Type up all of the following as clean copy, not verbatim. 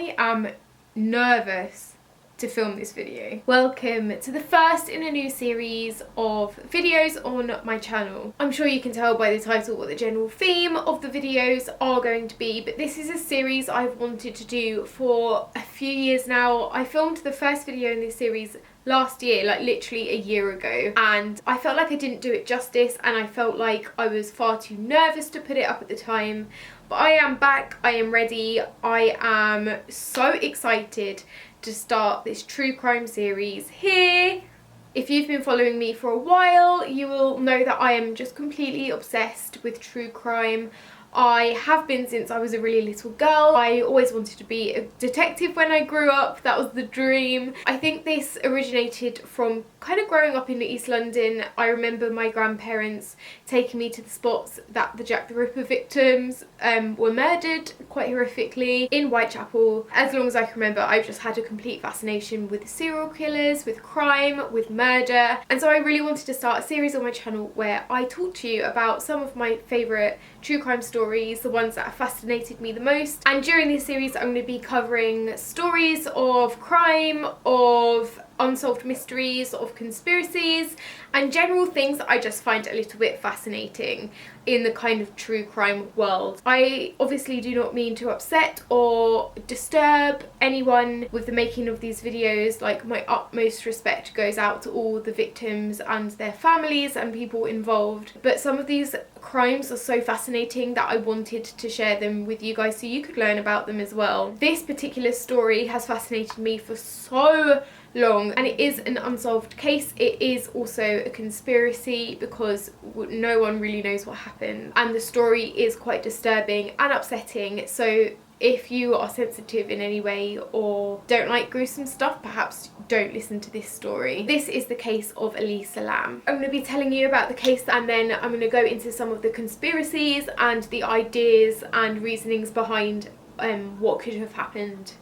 I am nervous to film this video. Welcome to the first in a new series of videos on my channel. I'm sure you can tell by the title what the general theme of the videos are going to be, but this is a series I've wanted to do for a few years now. I filmed the first video in this series last year, like literally a year ago, and I felt like I didn't do it justice, and I felt like I was far too nervous to put it up at the time. But I am back, I am ready, I am so excited to start this true crime series here. If you've been following me for a while, you will know that I am just completely obsessed with true crime. I have been since I was a really little girl. I always wanted to be a detective when I grew up. That was the dream. I think this originated from kind of growing up in East London. I remember my grandparents taking me to the spots that the Jack the Ripper victims were murdered quite horrifically in Whitechapel. As long as I can remember, I've just had a complete fascination with serial killers, with crime, with murder. And so I really wanted to start a series on my channel where I talk to you about some of my favourite true crime stories, the ones that have fascinated me the most. And during this series I'm going to be covering stories of crime, of unsolved mysteries, of conspiracies, and general things that I just find a little bit fascinating in the kind of true crime world. I obviously do not mean to upset or disturb anyone with the making of these videos. Like, my utmost respect goes out to all the victims and their families and people involved. But some of these crimes are so fascinating that I wanted to share them with you guys so you could learn about them as well. This particular story has fascinated me for so long, and it is an unsolved case. It is also a conspiracy because no one really knows what happened, and the story is quite disturbing and upsetting. So if you are sensitive in any way or don't like gruesome stuff, perhaps don't listen to this story. This is the case of Elisa LAM. I'm going to be telling you about the case, and then I'm going to go into some of the conspiracies and the ideas and reasonings behind what could have happened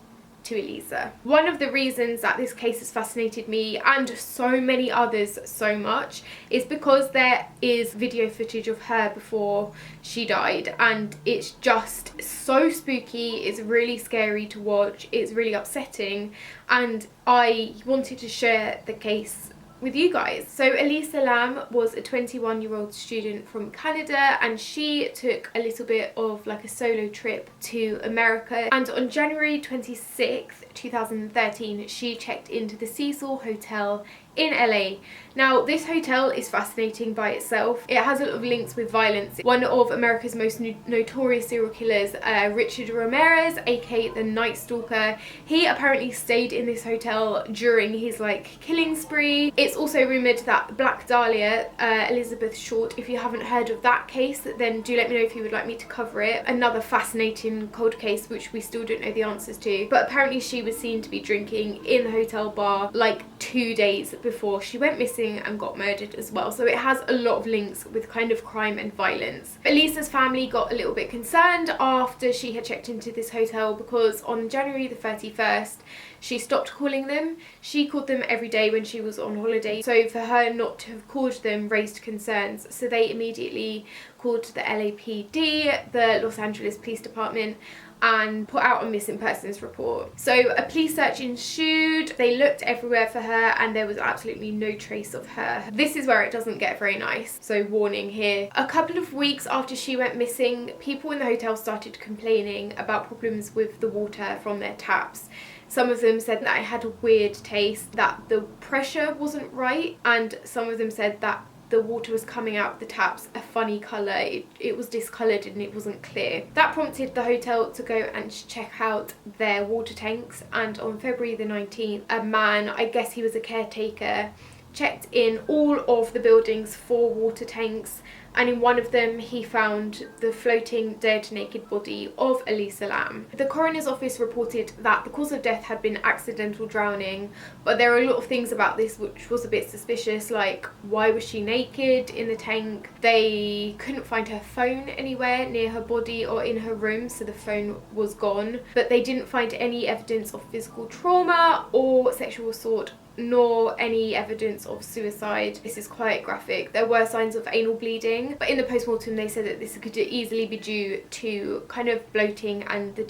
to Elisa. One of the reasons that this case has fascinated me and so many others so much is because there is video footage of her before she died, and it's just so spooky. It's really scary to watch, it's really upsetting, and I wanted to share the case with you guys. So Elisa LAM was a 21-year-old student from Canada, and she took a little bit of like a solo trip to America, and on January 26th 2013 she checked into the Cecil Hotel in LA. Now, this hotel is fascinating by itself. It has a lot of links with violence. One of America's most notorious serial killers, Richard Ramirez, aka the Night Stalker, he apparently stayed in this hotel during his killing spree. It's also rumoured that Black Dahlia, Elizabeth Short, if you haven't heard of that case, then do let me know if you would like me to cover it. Another fascinating cold case which we still don't know the answers to, but apparently she was seen to be drinking in the hotel bar like 2 days before she went missing and got murdered as well. So it has a lot of links with kind of crime and violence. Elisa's family got a little bit concerned after she had checked into this hotel, because on January the 31st she stopped calling them. She called them every day when she was on holiday, so for her not to have called them raised concerns. So they immediately called the LAPD, the Los Angeles Police Department, and put out a missing persons report. So a police search ensued. They looked everywhere for her and there was absolutely no trace of her. This is where it doesn't get very nice, so warning here. A couple of weeks after she went missing, people in the hotel started complaining about problems with the water from their taps. Some of them said that it had a weird taste, that the pressure wasn't right, and some of them said that the water was coming out of the taps a funny colour. It was discoloured and it wasn't clear. That prompted the hotel to go and check out their water tanks, and on February the 19th, a man, I guess he was a caretaker, checked in all of the building's 4 water tanks, and in one of them he found the floating dead naked body of Elisa LAM. The coroner's office reported that the cause of death had been accidental drowning, but there are a lot of things about this which was a bit suspicious, like why was she naked in the tank? They couldn't find her phone anywhere near her body or in her room, so the phone was gone, but they didn't find any evidence of physical trauma or sexual assault, nor any evidence of suicide. This is quite graphic. There were signs of anal bleeding, but in the post-mortem they said that this could easily be due to kind of bloating and the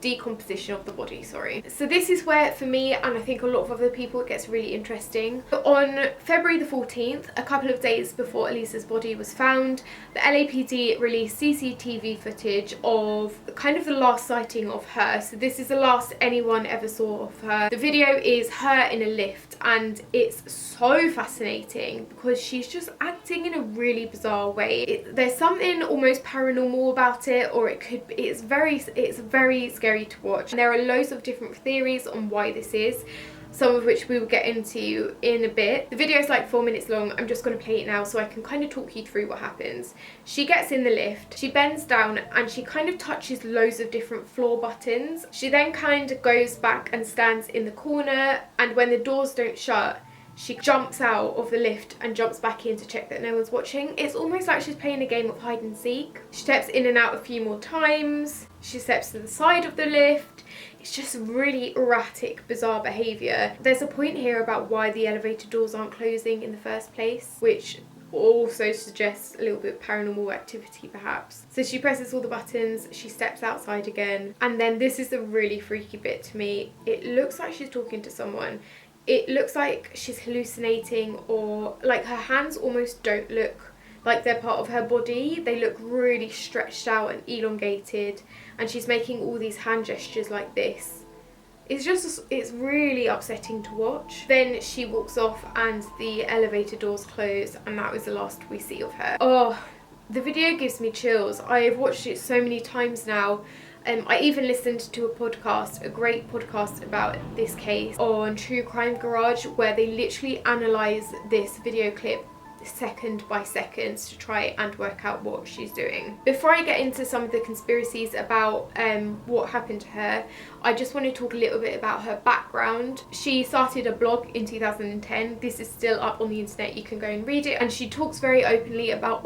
decomposition of the body, sorry. So this is where, for me, and I think a lot of other people, it gets really interesting. On February the 14th, a couple of days before Elisa's body was found, the LAPD released CCTV footage of kind of the last sighting of her. So this is the last anyone ever saw of her. The video is her in a lift, and it's so fascinating because she's just acting in a really bizarre way. There's something almost paranormal about it, or it's very scary to watch. And there are loads of different theories on why this is, some of which we will get into in a bit. The video is like 4 minutes long. I'm just going to play it now so I can kind of talk you through what happens. She gets in the lift, she bends down, and she kind of touches loads of different floor buttons. She then kind of goes back and stands in the corner, and when the doors don't shut, she jumps out of the lift and jumps back in to check that no one's watching. It's almost like she's playing a game of hide and seek. She steps in and out a few more times. She steps to the side of the lift. It's just really erratic, bizarre behaviour. There's a point here about why the elevator doors aren't closing in the first place, which also suggests a little bit of paranormal activity perhaps. So she presses all the buttons, she steps outside again, and then this is the really freaky bit to me. It looks like she's talking to someone. It looks like she's hallucinating, or like her hands almost don't look like they're part of her body. They look really stretched out and elongated, and she's making all these hand gestures like this. It's really upsetting to watch. Then she walks off and the elevator doors close, and that was the last we see of her. Oh, the video gives me chills. I've watched it so many times now. I even listened to a podcast, a great podcast about this case on True Crime Garage, where they literally analyse this video clip second by second to try and work out what she's doing. Before I get into some of the conspiracies about what happened to her, I just want to talk a little bit about her background. She started a blog in 2010. This is still up on the internet, you can go and read it, and she talks very openly about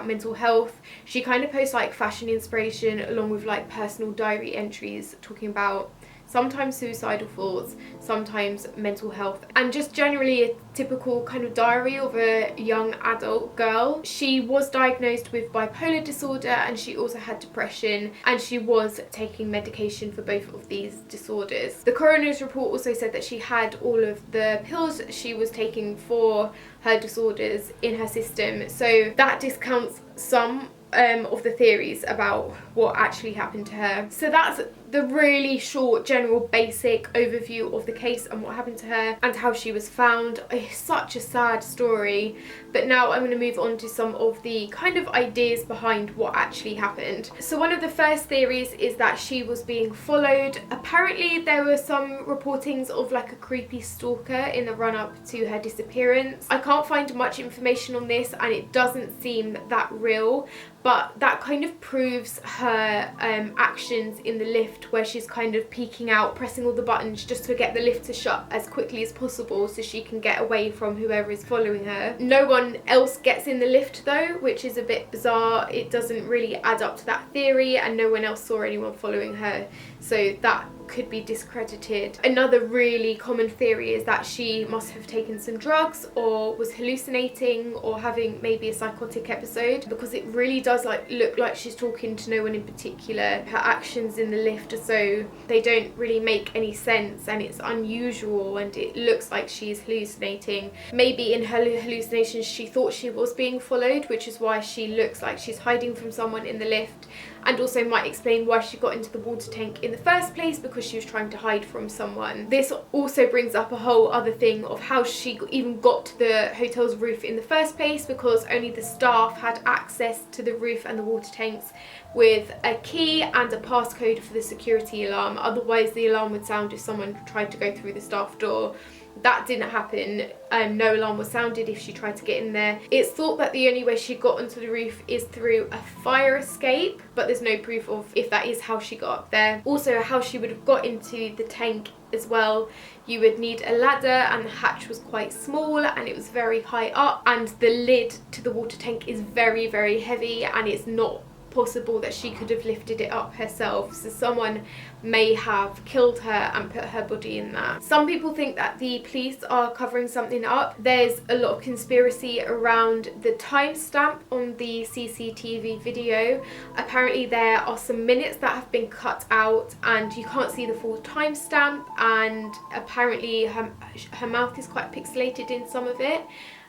mental health. She kind of posts like fashion inspiration along with like personal diary entries talking about sometimes suicidal thoughts, sometimes mental health, and just generally a typical kind of diary of a young adult girl. She was diagnosed with bipolar disorder, and she also had depression, and she was taking medication for both of these disorders. The coroner's report also said that she had all of the pills she was taking for her disorders in her system, so that discounts some of the theories about what actually happened to her. So that's the really short, general, basic overview of the case and what happened to her and how she was found. It's such a sad story, but now I'm going to move on to some of the kind of ideas behind what actually happened. So one of the first theories is that she was being followed. Apparently there were some reportings of like a creepy stalker in the run-up to her disappearance. I can't find much information on this, and it doesn't seem that real, but that kind of proves her actions in the lift, where she's kind of peeking out, pressing all the buttons just to get the lift to shut as quickly as possible so she can get away from whoever is following her. No one else gets in the lift though, which is a bit bizarre. It doesn't really add up to that theory, and no one else saw anyone following her, so that could be discredited. Another really common theory is that she must have taken some drugs or was hallucinating or having maybe a psychotic episode, because it really does look like she's talking to no one in particular. Her actions in the lift are so, they don't really make any sense, and it's unusual, and it looks like she's hallucinating. Maybe in her hallucinations she thought she was being followed, which is why she looks like she's hiding from someone in the lift, and also might explain why she got into the water tank in the first place, because she was trying to hide from someone. This also brings up a whole other thing of how she even got to the hotel's roof in the first place, because only the staff had access to the roof and the water tanks with a key and a passcode for the security alarm. Otherwise the alarm would sound if someone tried to go through the staff door. That didn't happen. No alarm was sounded if she tried to get in there. It's thought that the only way she got onto the roof is through a fire escape, but there's no proof of if that is how she got up there. Also, how she would have got into the tank as well. You would need a ladder, and the hatch was quite small and it was very high up, and the lid to the water tank is very, very heavy, and it's not possible that she could have lifted it up herself, so someone may have killed her and put her body in that. Some people think that the police are covering something up. There's a lot of conspiracy around the timestamp on the CCTV video. Apparently there are some minutes that have been cut out and you can't see the full timestamp, and apparently her mouth is quite pixelated in some of it,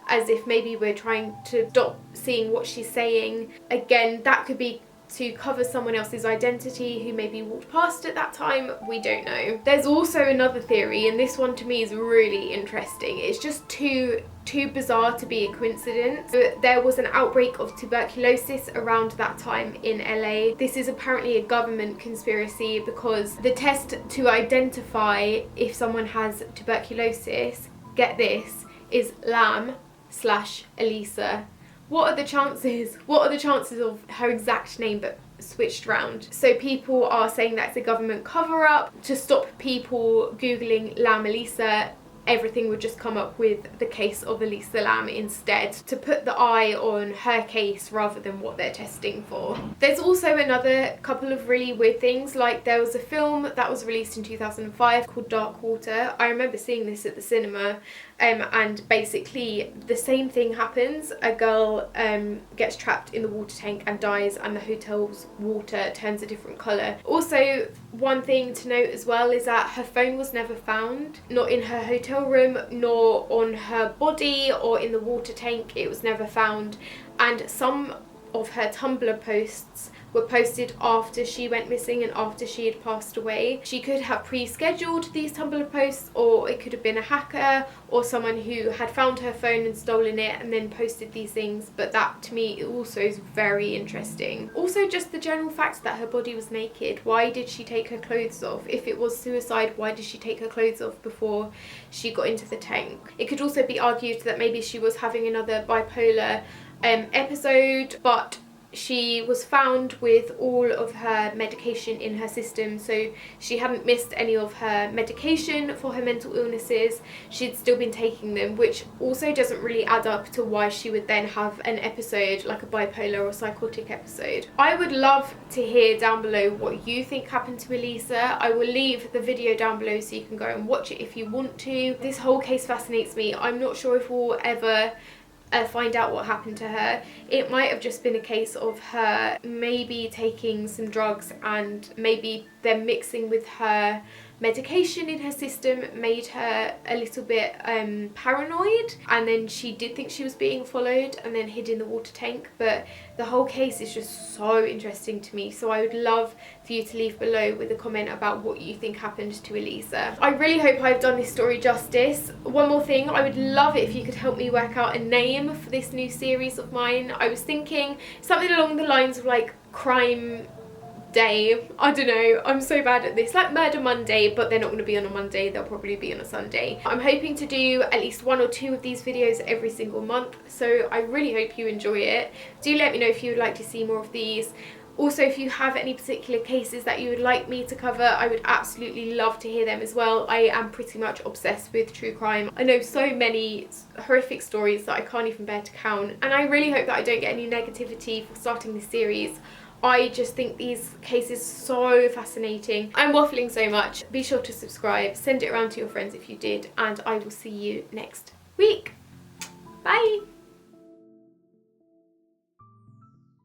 as if maybe we're trying to stop seeing what she's saying. Again, that could be to cover someone else's identity who maybe walked past at that time. We don't know. There's also another theory, and this one to me is really interesting. It's just too bizarre to be a coincidence. There was an outbreak of tuberculosis around that time in LA. This is apparently a government conspiracy because the test to identify if someone has tuberculosis, get this, is LAM/Elisa. What are the chances? What are the chances of her exact name but switched round? So people are saying that's a government cover-up to stop people googling LAM Elisa. Everything would just come up with the case of Elisa Lam instead, to put the eye on her case rather than what they're testing for. There's also another couple of really weird things, like there was a film that was released in 2005 called Dark Water. I remember seeing this at the cinema, and basically the same thing happens. A girl gets trapped in the water tank and dies, and the hotel's water turns a different colour. Also, one thing to note as well is that her phone was never found, not in her hotel room, nor on her body or in the water tank. It was never found, and some of her Tumblr posts were posted after she went missing and after she had passed away. She could have pre-scheduled these Tumblr posts, or it could have been a hacker or someone who had found her phone and stolen it and then posted these things, but that to me also is very interesting. Also, just the general fact that her body was naked. Why did she take her clothes off? If it was suicide, why did she take her clothes off before she got into the tank? It could also be argued that maybe she was having another bipolar episode, but she was found with all of her medication in her system, so she hadn't missed any of her medication for her mental illnesses. She'd still been taking them, which also doesn't really add up to why she would then have an episode like a bipolar or psychotic episode. I would love to hear down below what you think happened to Elisa. I will leave the video down below so you can go and watch it if you want to. This whole case fascinates me. I'm not sure if we'll ever find out what happened to her. It might have just been a case of her maybe taking some drugs, and maybe them mixing with her medication in her system made her a little bit paranoid, and then she did think she was being followed and then hid in the water tank. But the whole case is just so interesting to me, so I would love for you to leave below with a comment about what you think happened to Elisa. I really hope I've done this story justice. One more thing, I would love it if you could help me work out a name for this new series of mine. I was thinking something along the lines of like Crime Day. I don't know, I'm so bad at this. Like Murder Monday, but they're not going to be on a Monday, they'll probably be on a Sunday. I'm hoping to do at least 1 or 2 of these videos every single month, so I really hope you enjoy it. Do let me know if you would like to see more of these. Also, if you have any particular cases that you would like me to cover, I would absolutely love to hear them as well. I am pretty much obsessed with true crime. I know so many horrific stories that I can't even bear to count, and I really hope that I don't get any negativity for starting this series. I just think these cases are so fascinating. I'm waffling so much. Be sure to subscribe, send it around to your friends if you did, and I will see you next week. Bye!